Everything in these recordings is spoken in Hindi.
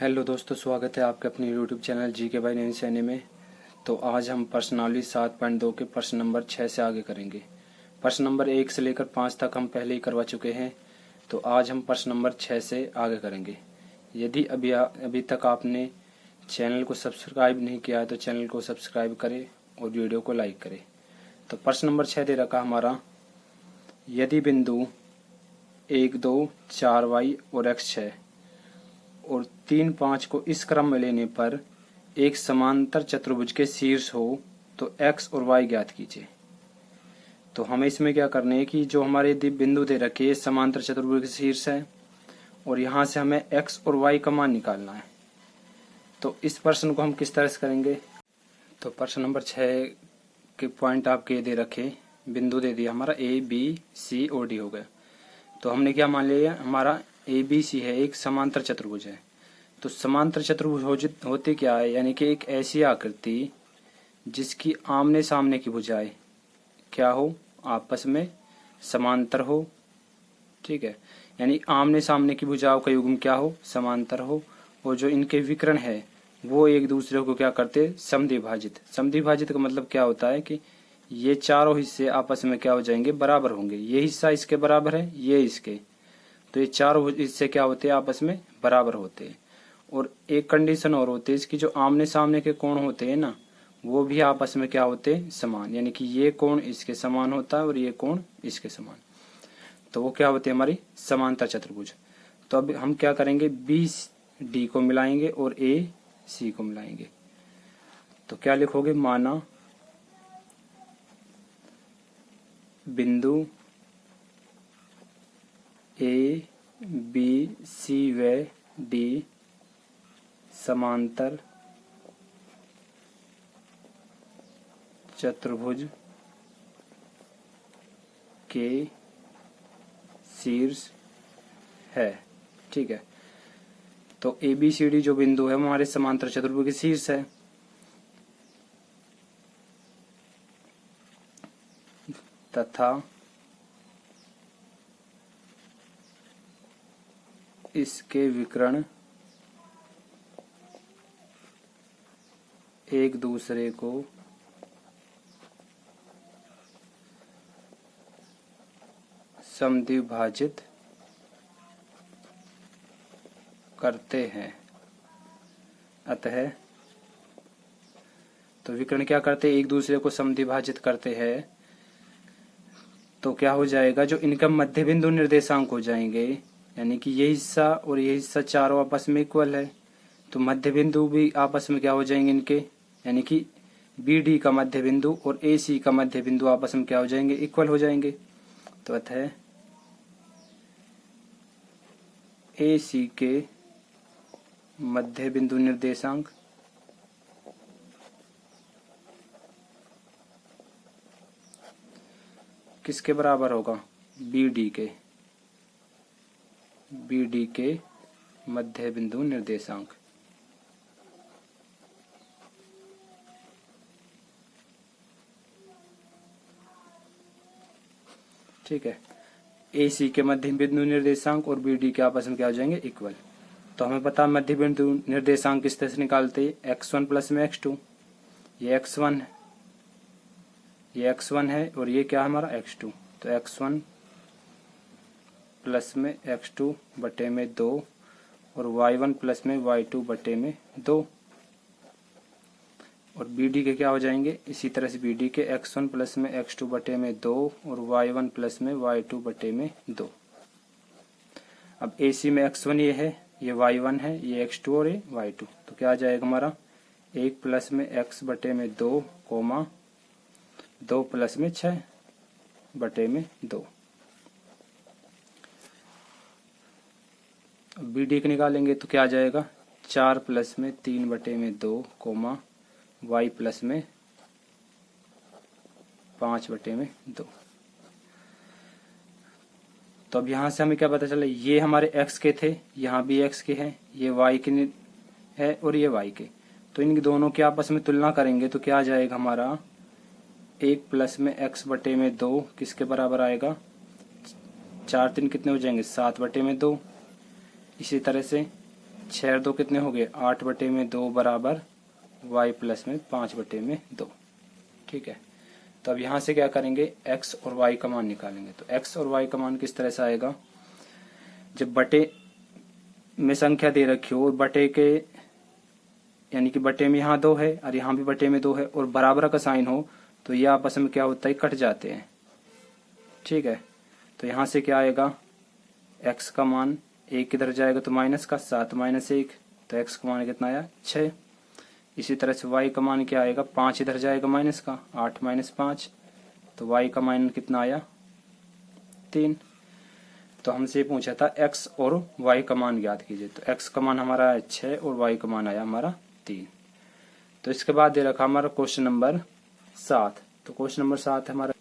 हेलो दोस्तों, स्वागत है आपके अपने यूट्यूब चैनल जी के बाई नवीन सैनी में। तो आज हम प्रश्नावली 7.2 के प्रश्न नंबर 6 से आगे करेंगे। प्रश्न नंबर 1 से लेकर 5 तक हम पहले ही करवा चुके हैं, तो आज हम प्रश्न नंबर 6 से आगे करेंगे। यदि अभी तक आपने चैनल को सब्सक्राइब नहीं किया है तो चैनल को सब्सक्राइब करें और वीडियो को लाइक करें। तो प्रश्न नंबर 6 दे रखा हमारा, यदि बिंदु 1, 2, 4y और x है और 3, 5 को इस क्रम में लेने पर एक समांतर चतुर्भुज के शीर्ष हो तो x और y ज्ञात कीजिए। तो हमें इसमें क्या करना है कि जो हमारे बिंदु दे रखे हैं समांतर चतुर्भुज के शीर्ष है और यहाँ से हमें x और y का मान निकालना है। तो इस प्रश्न को हम किस तरह से करेंगे। तो प्रश्न नंबर 6 के पॉइंट आपके दे रखे, बिंदु दे दिया हमारा a, b, c और d हो गया। तो हमने क्या मान लिया, हमारा ABC है, एक समांतर चतुर्भुज है। तो समांतर चतुर्भुज होते क्या है, यानी कि एक ऐसी आकृति जिसकी आमने सामने की भुजाएं क्या हो, आपस में समांतर हो। ठीक है, यानी आमने सामने की भुजाओं का युग्म क्या हो, समांतर हो। और जो इनके विकर्ण है वो एक दूसरे को क्या करते, समद्विभाजित। समद्विभाजित का मतलब क्या होता है कि ये चारों हिस्से आपस में क्या हो जाएंगे, बराबर होंगे। ये हिस्सा इसके बराबर है, ये इसके, तो ये चारों हिस्से क्या होते हैं, आपस में बराबर होते हैं। और एक कंडीशन और होती है इसकी, जो आमने सामने के कोण होते हैं ना, वो भी आपस में क्या होते हैं, समान। यानी कि ये कोण इसके समान होता है और ये कोण इसके समान, तो वो क्या होते हैं, हमारी समांतर चतुर्भुज। तो अब हम क्या करेंगे, बी डी को मिलाएंगे और ए सी को मिलाएंगे। तो क्या लिखोगे, माना बिंदु ए, बी, सी व डी समांतर चतुर्भुज के शीर्ष है। ठीक है, तो ABCD जो बिंदु है वो हमारे समांतर चतुर्भुज के शीर्ष है। तथा इसके विकर्ण एक दूसरे को समद्विभाजित करते हैं। अतः तो विकर्ण क्या करते हैं, एक दूसरे को समद्विभाजित करते हैं। तो क्या हो जाएगा, जो इनका मध्य बिंदु निर्देशांक हो जाएंगे, यानी कि ये हिस्सा और ये हिस्सा चारों आपस में इक्वल है, तो मध्य बिंदु भी आपस में क्या हो जाएंगे इनके, यानी कि BD का मध्य बिंदु और AC का मध्य बिंदु आपस में क्या हो जाएंगे, इक्वल हो जाएंगे। तो अतः AC के मध्य बिंदु निर्देशांक किसके बराबर होगा, BD के मध्य बिंदु निर्देशांक। ठीक है, AC के मध्य बिंदु निर्देशांक और BD के आपस में क्या हो जाएंगे, इक्वल। तो हमें पता है मध्य बिंदु निर्देशांक किस तरह से निकालते हैं, x1 प्लस में x2। ये x1 है और ये क्या है हमारा x2। तो x1 प्लस में x2 बटे में 2 और y1 प्लस में y2 बटे में 2। और BD के क्या हो जाएंगे, इसी तरह से BD के x1 प्लस में x2 बटे में 2 और y1 प्लस में y2 बटे में 2। अब AC में x1 ये है, ये y1 है, ये x2 और ये y2। तो क्या आ जाएगा हमारा, 1 प्लस में x बटे में 2 कोमा 2 प्लस में 6 बटे में 2। BD के निकालेंगे तो क्या आ जाएगा, 4 प्लस में 3 बटे में 2 कोमा y प्लस में 5 बटे में 2। तो अब यहाँ से हमें क्या पता चला, ये हमारे x के थे, यहाँ भी x के हैं, ये y के है और ये y के। तो इन दोनों की आपस में तुलना करेंगे तो क्या आ जाएगा हमारा, 1 प्लस में x बटे में 2 किसके बराबर आएगा, 4 3 कितने हो जाएंगे, 7 बटे में 2। इसी तरह से 6 और 2 कितने हो गए 8/2 बराबर y प्लस में 5/2। ठीक है, तो अब यहाँ से क्या करेंगे x और y का मान निकालेंगे। तो x और y का मान किस तरह से आएगा, जब बटे में संख्या दे रखी हो और बटे के यानी कि बटे में यहाँ 2 है और यहाँ भी बटे में 2 है और बराबर का साइन हो तो ये आपस में क्या होता है कट जाते हैं। ठीक है, तो यहाँ से क्या आएगा x का मान 1 किधर जाएगा तो माइनस का 7 - 1, तो x का मान कितना आया 6। इसी तरह से y का मान क्या आएगा 5 इधर जाएगा माइनस का 8 - 5, तो y का मान कितना आया 3। तो हमसे पूछा था x और y का मान ज्ञात कीजिए, तो x का मान हमारा आया 6 और y का मान आया हमारा 3। तो इसके बाद दे रखा हमारा क्वेश्चन नंबर 7। तो क्वेश्चन नंबर 7 है हमारा,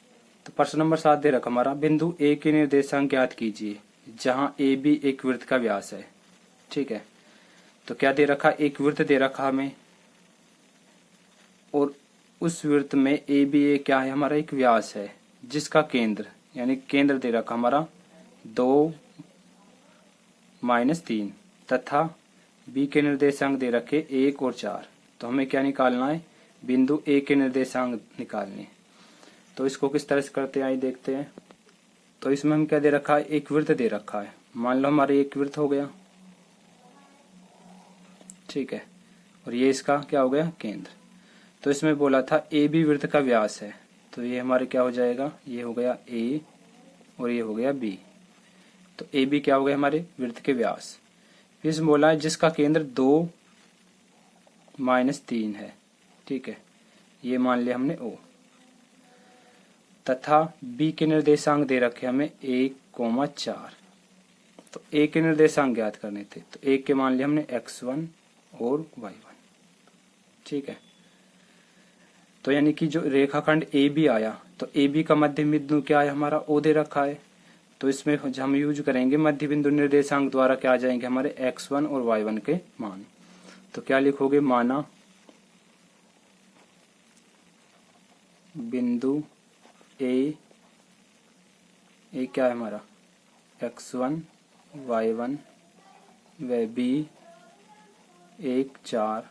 तो प्रश्न नंबर 7 दे रखा हमारा बिंदु A के निर्देशांक ज्ञात कीजिए जहां AB एक वृत्त का व्यास है। ठीक है, तो क्या दे रखा एक वृत्त दे रखा हमें और उस वृत्त में ABA क्या है हमारा एक व्यास है जिसका केंद्र यानी केंद्र दे रखा हमारा 2 - 3 तथा B के निर्देशांक दे रखे 1 और 4। तो हमें क्या निकालना है बिंदु A के निर्देशांक निकालने। तो इसको किस तरह से करते हैं आइए देखते हैं। तो इसमें हम क्या दे रखा है एक वृत्त दे रखा है, मान लो हमारे एक वृत्त हो गया। ठीक है, और ये इसका क्या हो गया केंद्र। तो इसमें बोला था AB वृत्त का व्यास है, तो ये हमारे क्या हो जाएगा ये हो गया A और ये हो गया B। तो AB क्या हो गया हमारे वृत्त के व्यास। फिर इसमें बोला है जिसका केंद्र 2 - 3 है। ठीक है, ये मान लिया हमने O तथा B के निर्देशांक दे रखे हमें 1, 4। तो A के निर्देशांक ज्ञात करने थे, तो 1 के मान लिया हमने x1 और y1। ठीक है, तो यानी कि जो रेखाखंड AB आया तो AB का मध्य बिंदु क्या है हमारा O दे रखा है। तो इसमें हम यूज करेंगे मध्य बिंदु निर्देशांक द्वारा क्या आ जाएंगे हमारे x1 और y1 के मान। तो क्या लिखोगे माना बिंदु A क्या है हमारा x1 y1 व B 1, 4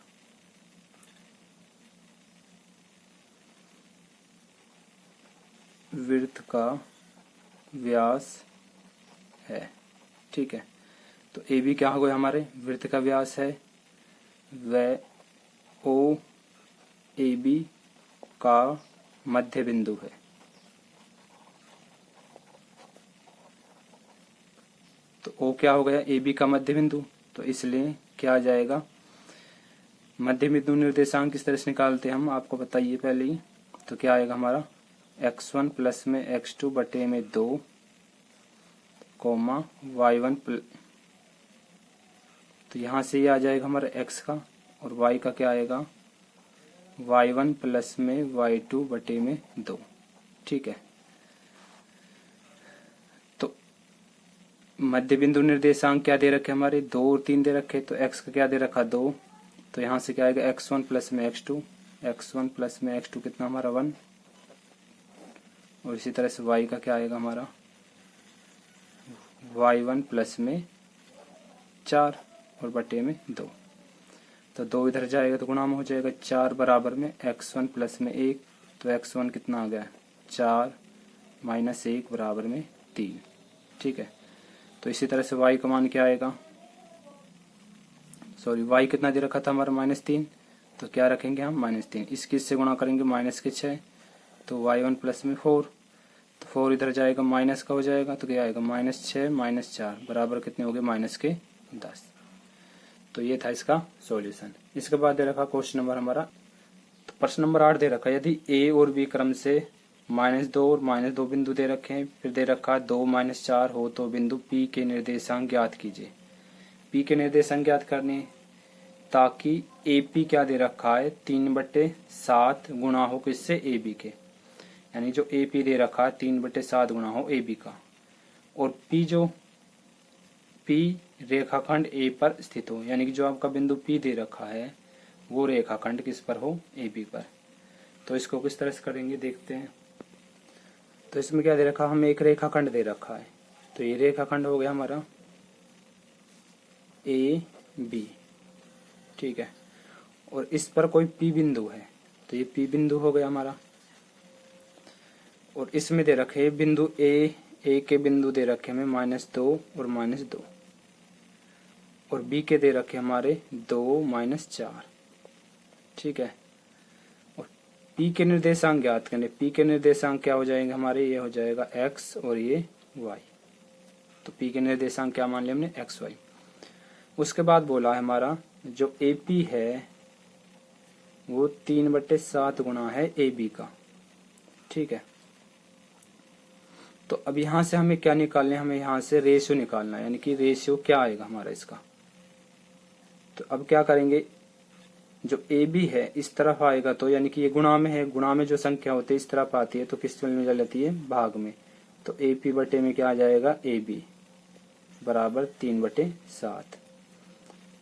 वृत्त का व्यास है। ठीक है, तो AB क्या हो गया हमारे वृत्त का व्यास है व O AB का मध्य बिंदु है। तो O क्या हो गया AB का मध्य बिंदु, तो इसलिए क्या आ जाएगा मध्य बिंदु निर्देशांक किस तरह से निकालते हैं हम आपको बताइए पहले ही। तो क्या आएगा हमारा x1 प्लस में x2 बटे में 2 कोमा y1 तो यहाँ से ये आ जाएगा हमारा x का और y का क्या आएगा y1 प्लस में y2 बटे में 2। ठीक है, तो मध्य बिंदु निर्देशांक क्या दे रखे हमारे 2 और 3 दे रखे, तो x का क्या दे रखा 2, तो यहाँ से क्या आएगा x1 प्लस में x1 प्लस में x2 कितना हमारा 1 और इसी तरह से y का क्या आएगा हमारा y1 प्लस में 4 और बटे में 2। तो 2 इधर जाएगा तो गुणा में हो जाएगा 4 बराबर में x1 प्लस में 1, तो x1 कितना आ गया 4 - 1 बराबर में 3। ठीक है, तो इसी तरह से y का मान क्या आएगा y कितना दे रखा था हमारा -3, तो क्या रखेंगे हम -3, इसके इससे गुणा करेंगे -6, तो y1 प्लस में 4, तो 4 इधर जाएगा माइनस का हो जाएगा, तो क्या आएगा -6 - 4 बराबर कितने हो गए -10। तो ये था इसका सॉल्यूशन। इसके बाद दे रखा क्वेश्चन नंबर हमारा, तो प्रश्न नंबर 8 दे रखा यदि A और B क्रम से -2 और -2 बिंदु दे रखे हैं, फिर दे रखा 2 - 4 हो तो बिंदु P के निर्देशांक ज्ञात कीजिए। P के निर्देशांक ज्ञात करने ताकि AP क्या दे रखा है 3/7 गुणा हो किससे AB के, यानी जो AP दे रखा है 3/7 गुणा हो AB का, और P रेखाखंड A पर स्थित हो, यानी कि जो आपका बिंदु P दे रखा है वो रेखाखंड किस पर हो AB पर। तो इसको किस तरह से करेंगे देखते हैं। तो इसमें क्या दे रखा हमें एक रेखाखंड दे रखा है, तो ये रेखाखंड हो गया हमारा A बी। ठीक है, और इस पर कोई पी बिंदु है तो ये पी बिंदु हो गया हमारा। और इसमें दे रखे बिंदु ए के बिंदु दे रखे हमें -2 और -2, और बी के दे रखे हमारे 2 -4। ठीक है, और पी के निर्देशांक ज्ञात करने। पी के निर्देशांक क्या हो जाएंगे हमारे, ये हो जाएगा x और ये y। तो पी के निर्देशांक क्या मान लिया हमने, x y। उसके बाद बोला है हमारा जो ए पी है वो 3/7 गुना है ए बी का। ठीक है, तो अब यहाँ से हमें क्या निकालना है, हमें यहाँ से रेशियो निकालना है, यानी कि रेशियो क्या आएगा हमारा इसका। तो अब क्या करेंगे, जो ए बी है इस तरफ आएगा तो यानी कि ये गुणा में है, गुणा में जो संख्या होती है इस तरफ आती है तो किस में चल जाती है, भाग में। तो ए पी बटे में क्या आ जाएगा, ए बी बराबर 3/7।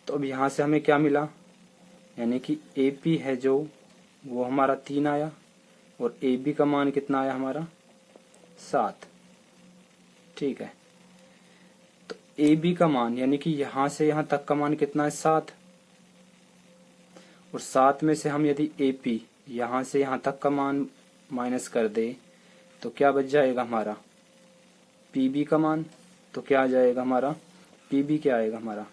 तो अब यहाँ से हमें क्या मिला, यानी कि ए पी है जो वो हमारा 3 आया, और ए बी का मान कितना आया हमारा 7। ठीक है, तो ए बी का मान यानी कि यहाँ से यहाँ तक का मान कितना है 7, और 7 में से हम यदि ए पी यहाँ से यहाँ तक का मान माइनस कर दे तो क्या बच जाएगा हमारा पी बी का मान। तो क्या आ जाएगा हमारा पी बी, क्या आएगा हमारा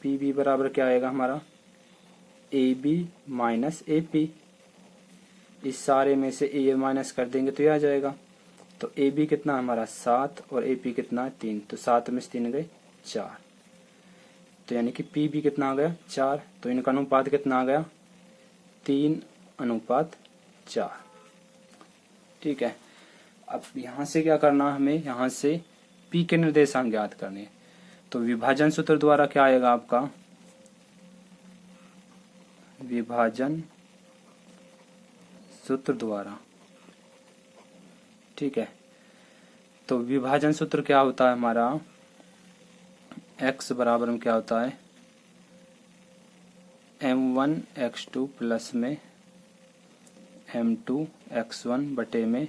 पी बी बराबर क्या आएगा हमारा A B minus A P. इस सारे में से ए माइनस कर देंगे तो ये आ जाएगा। तो ए बी कितना हमारा 7 और ए पी कितना 3, तो 7 में से 3 गए 4। तो यानी कि पी बी कितना आ गया 4। तो इनका अनुपात कितना आ गया 3:4। ठीक है, अब यहाँ से क्या करना, हमें यहाँ से पी के निर्देशांक ज्ञात करने। तो विभाजन सूत्र द्वारा क्या आएगा आपका, विभाजन सूत्र द्वारा। ठीक है, तो विभाजन सूत्र क्या होता है हमारा, x बराबर में क्या होता है m1 x2 प्लस में m2 x1 बटे में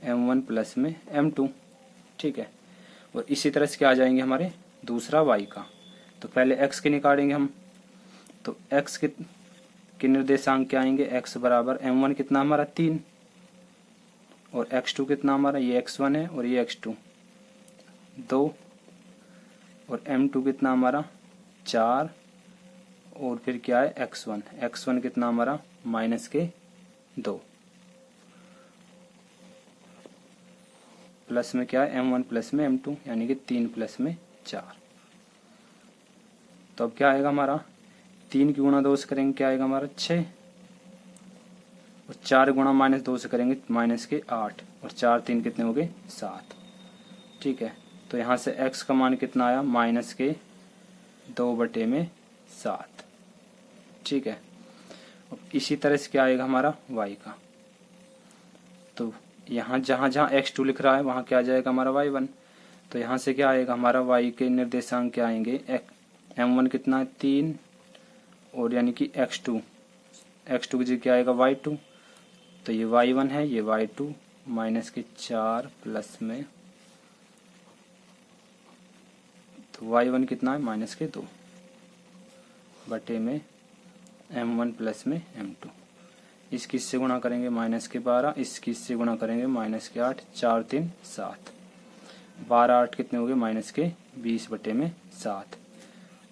m1 प्लस में m2। ठीक है, और इसी तरह से क्या आ जाएंगे हमारे दूसरा y का। तो पहले x के निकालेंगे हम, तो x के निर्देशांक क्या आएंगे, x बराबर m1 कितना हमारा 3, और x2 कितना हमारा, ये x1 है और ये x2 2, और m2 कितना हमारा 4, और फिर क्या है x1 कितना हमारा -2, प्लस में क्या है m1 प्लस में m2 यानी कि 3 प्लस में 4। तो अब क्या आएगा हमारा 3 की गुणा 2 से करेंगे क्या आएगा हमारा 6, और 4 गुणा -2 से करेंगे -8, और 4 3 कितने हो गए 7। ठीक है, तो यहाँ से x का मान कितना आया -2/7। ठीक है, अब इसी तरह से क्या आएगा हमारा y का। तो यहाँ जहाँ जहाँ x2 लिख रहा है वहाँ क्या आ जाएगा हमारा y1। तो यहाँ से क्या आएगा हमारा y के निर्देशांक क्या आएंगे, m1 कितना है 3, और यानी कि x2 की जगह क्या आएगा y2। तो ये y1 है, ये y2 -4 प्लस में, तो y1 कितना है -2 बटे में m1 प्लस में m2। इसकी इससे गुणा करेंगे -12, इसकी इससे गुणा करेंगे -8, 4 3 7, 12 8 कितने हो गए -20 बटे में 7।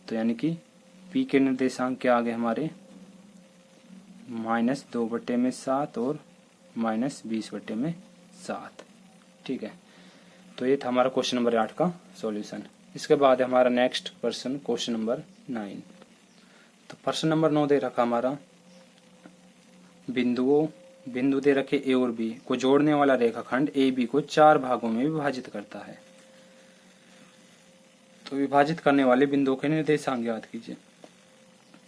तो यानी कि p के निर्देशांक क्या आ गए हमारे -2/7 और -20/7। ठीक है, तो ये था हमारा क्वेश्चन नंबर 8 का सॉल्यूशन। इसके बाद हमारा नेक्स्ट प्रश्न क्वेश्चन नंबर 9। तो प्रश्न नंबर 9 दे रखा हमारा बिंदु दे रखे ए और बी को जोड़ने वाला रेखाखंड ए बी को 4 भागों में विभाजित करता है। तो विभाजित करने वाले बिंदुओं के निर्देशांक ज्ञात कीजिए।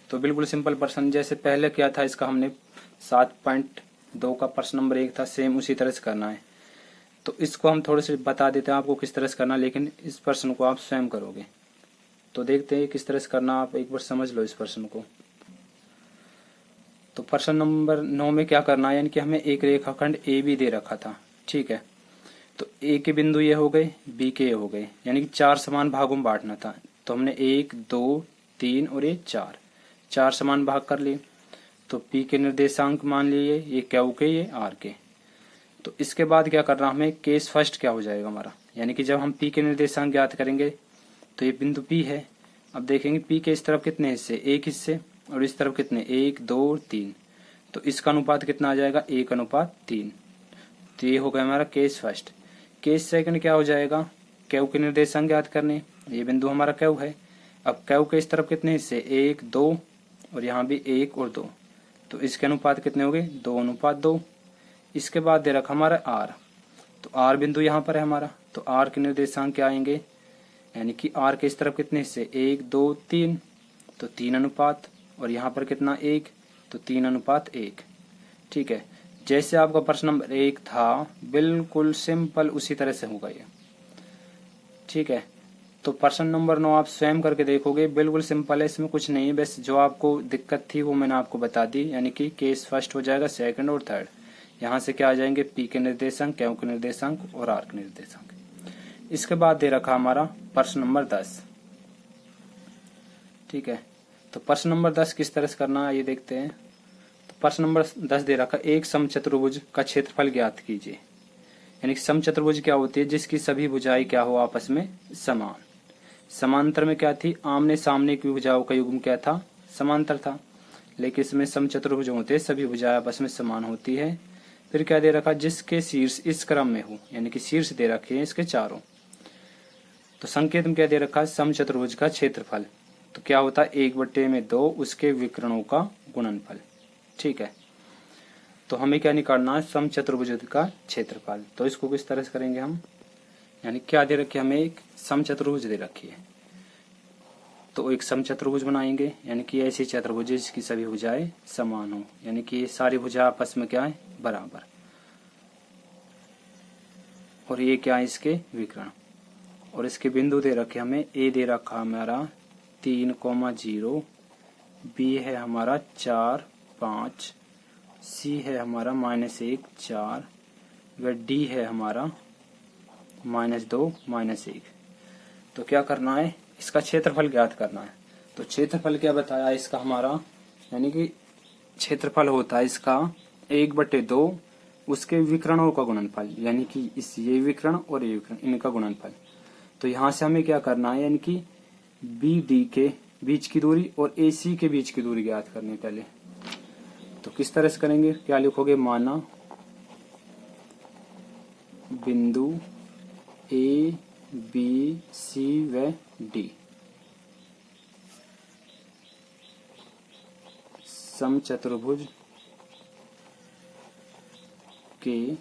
तो बिल्कुल सिंपल प्रश्न, जैसे पहले क्या था इसका हमने 7.2 का प्रश्न नंबर 1 था, सेम उसी तरह से करना है। तो इसको हम थोड़े से बता देते हैं आपको किस तरह से करना, लेकिन इस प्रश्न को आप स्वयं करोगे। तो देखते हैं किस तरह से करना, आप एक बार समझ लो इस प्रश्न को। तो प्रश्न नंबर 9 में क्या करना है, यानी कि हमें एक रेखाखंड ए बी दे रखा था। ठीक है, तो ए के बिंदु ये हो गए, बी के ये हो गए, यानी कि 4 समान भागों में बांटना था। तो हमने 1 2 3 और ये 4 समान भाग कर लिए। तो पी के निर्देशांक मान लिए ये क्यू के, ये आर के। तो इसके बाद क्या करना हमें, केस फर्स्ट क्या हो जाएगा हमारा, यानी कि जब हम पी के निर्देशांक ज्ञात करेंगे तो ये बिंदु पी है। अब देखेंगे पी के इस तरफ कितने हिस्से, एक हिस्से, और इस तरफ कितने, 1 2 और 3। तो इसका अनुपात कितना आ जाएगा, 1:3। तो ये हो गया हमारा केस फर्स्ट। केस सेकंड क्या हो जाएगा, क्यू के निर्देशांक ज्ञात करने, ये बिंदु हमारा क्यू है। अब क्यू के इस तरफ कितने हिस्से, 1 2 और यहाँ भी 1 और 2। तो इसके अनुपात कितने हो गए, 2:2। इसके बाद दे रखा हमारा आर। तो आर बिंदु यहाँ पर है हमारा, तो आर के निर्देशांक क्या आएंगे, यानी कि आर के इस तरफ कितने हिस्से, 1 2 3। तो 3 अनुपात, और यहाँ पर कितना 1, तो 3:1। ठीक है, जैसे आपका प्रश्न नंबर 1 था बिल्कुल सिंपल उसी तरह से होगा ये। ठीक है, तो प्रश्न नंबर 9 आप स्वयं करके देखोगे, बिल्कुल सिंपल है, इसमें कुछ नहीं है। बस जो आपको दिक्कत थी वो मैंने आपको बता दी, यानी कि केस फर्स्ट हो जाएगा, सेकंड और थर्ड। यहाँ से क्या आ जाएंगे, पी के निर्देशांक, क्यू के निर्देशांक और आर के निर्देशांक। इसके बाद दे रखा हमारा प्रश्न नंबर 10। ठीक है, तो प्रश्न नंबर 10 किस तरह से करना है ये देखते हैं। तो प्रश्न नंबर 10 दे रखा, एक समचतुर्भुज का क्षेत्रफल ज्ञात कीजिए। यानी कि समचतुर्भुज क्या होती है, जिसकी सभी भुजाएं क्या हो, आपस में समान। समांतर में क्या थी, आमने सामने की भुजाओं का युग्म क्या था, समांतर था। लेकिन इसमें समचतुर्भुज होते हैं, सभी भुजाएं आपस में समान होती है। फिर क्या दे रखा, जिसके शीर्ष इस क्रम में हो, यानी कि शीर्ष दे रखे हैं इसके चारों। तो संकेत में क्या दे रखा है, समचतुर्भुज का क्षेत्रफल। तो क्या होता है, 1/2 उसके विकर्णों का गुणनफल। ठीक है, तो हमें क्या निकालना है, समचतुर्भुज का क्षेत्रफल। तो इसको किस तरह से करेंगे हम, यानी क्या दे रखी है हमें, एक समचतुर्भुज दे रखी है। तो एक समचतुर्भुज बनाएंगे, यानी कि ऐसी चतुर्भुज जिसकी सभी भुजाएं समान हो, यानी कि ये सारी भुजा आपस में क्या है, बराबर। और ये क्या है, इसके विकर्ण। और इसके बिंदु दे रखे हमें, ए दे रखा हमारा 3,0, बी है हमारा 4 5, सी है हमारा -1 4, व डी है हमारा -2 -1। तो क्या करना है, इसका क्षेत्रफल ज्ञात करना है। तो क्षेत्रफल क्या बताया इसका हमारा, यानी कि क्षेत्रफल होता है इसका 1/2 उसके विकर्णों का गुणनफल, यानी कि इस ये विकर्ण और ये विकर्ण इनका गुणनफल। तो यहाँ से हमें क्या करना है, यानी कि बी डी के बीच की दूरी और ए सी के बीच की दूरी ज्ञात करनी पहले। तो किस तरह से करेंगे, क्या लिखोगे, माना बिंदु ए बी सी व डी समचतुर्भुज के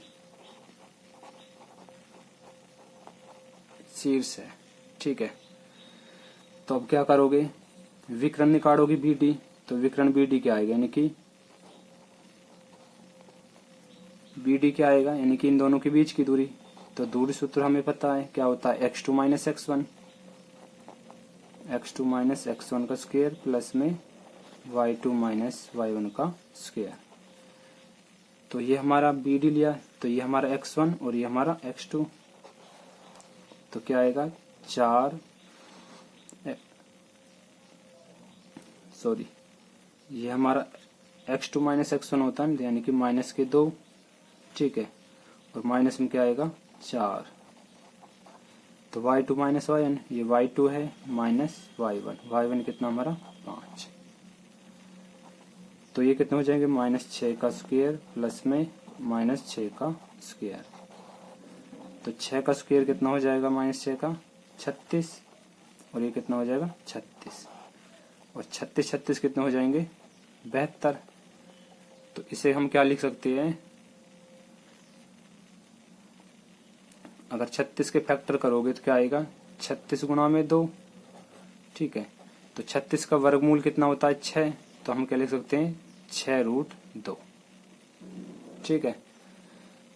शीर्ष है। ठीक है, तो अब क्या करोगे, विकर्ण निकालोगे बी डी। तो विकर्ण बी डी क्या आएगा, यानी कि बी डी क्या आएगा, यानी कि इन दोनों के बीच की दूरी। तो दूरी सूत्र हमें पता है क्या होता है, x2 - x1, x2 - x1 का स्क्वायर प्लस में y2 - y1 का स्क्वायर। तो ये हमारा बी डी लिया, तो ये हमारा x1 और ये हमारा x2। तो क्या आएगा, ये हमारा x2 - x1 होता है, यानी कि -2। ठीक है, और माइनस में क्या आएगा, 4। तो y2 - y1, ये y2 है माइनस y1 कितना हमारा 5। तो ये कितने हो जाएंगे, -6 का स्क्वायर प्लस में -6 का स्क्वायर। तो 6 का स्क्वायर कितना हो जाएगा, -6 का 36, और ये कितना हो जाएगा 36, और 36 कितने हो जाएंगे 72। तो इसे हम क्या लिख सकते हैं, अगर 36 के फैक्टर करोगे तो क्या आएगा, 36 गुणा में 2। ठीक है, तो 36 का वर्गमूल कितना होता है 6, तो हम क्या लिख सकते हैं 6√2। ठीक है,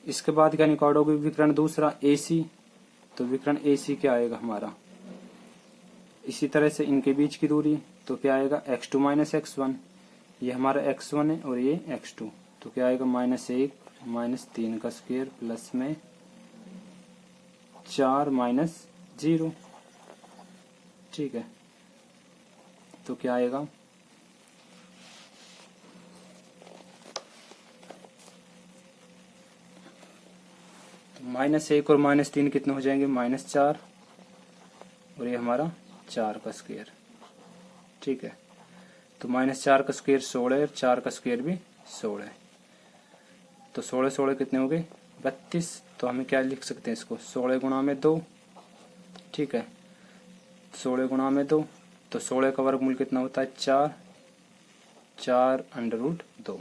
इसके बाद क्या निकालोगे, विकर्ण दूसरा AC। तो विकर्ण AC क्या आएगा हमारा, इसी तरह से इनके बीच की दूरी। तो क्या आएगा, x2 - x1, ये हमारा x1 है और ये x2। तो क्या आएगा, -1 -3 का स्क्वायर प्लस में 4 माइनस 0। ठीक है, तो क्या आएगा, तो -1 और -3 कितने हो जाएंगे, -4, और ये हमारा 4 का स्क्वायर। ठीक है, तो -4 का स्क्वायर 16 और 4 का स्क्वायर भी 16 है, तो 16 कितने हो गए, 32। तो हमें क्या लिख सकते हैं इसको, 16 गुणा में 2। ठीक है, 16 गुणा में 2, तो 16 का वर्गमूल कितना होता है, 4, 4√2।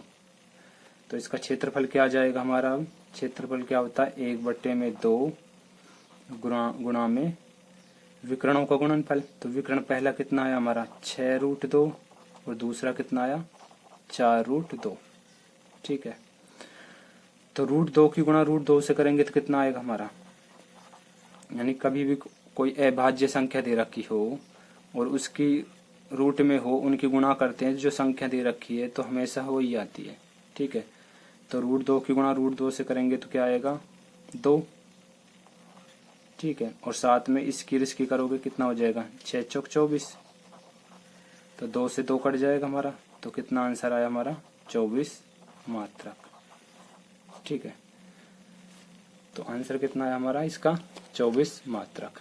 तो इसका क्षेत्रफल क्या आ जाएगा हमारा, क्षेत्रफल क्या होता है, 1/2 गुणा में विकर्णों का गुणनफल। तो विकर्ण पहला कितना आया हमारा, 6√2, और दूसरा कितना आया, 4√2। ठीक है, तो √2 की गुणा √2 से करेंगे तो कितना आएगा हमारा, यानी कभी भी कोई अभाज्य संख्या दे रखी हो और उसकी रूट में हो, उनकी गुणा करते हैं जो संख्या दे रखी है तो हमेशा हो ही आती है। ठीक है, तो √2 की गुणा √2 से करेंगे तो क्या आएगा, 2। ठीक है, और साथ में इसकी करोगे कितना हो जाएगा, 6 चौक 24, तो 2 से 2 कट जाएगा हमारा, तो कितना आंसर आया हमारा, 24 मात्रक। ठीक है, तो आंसर कितना है हमारा इसका, 24 मात्रक।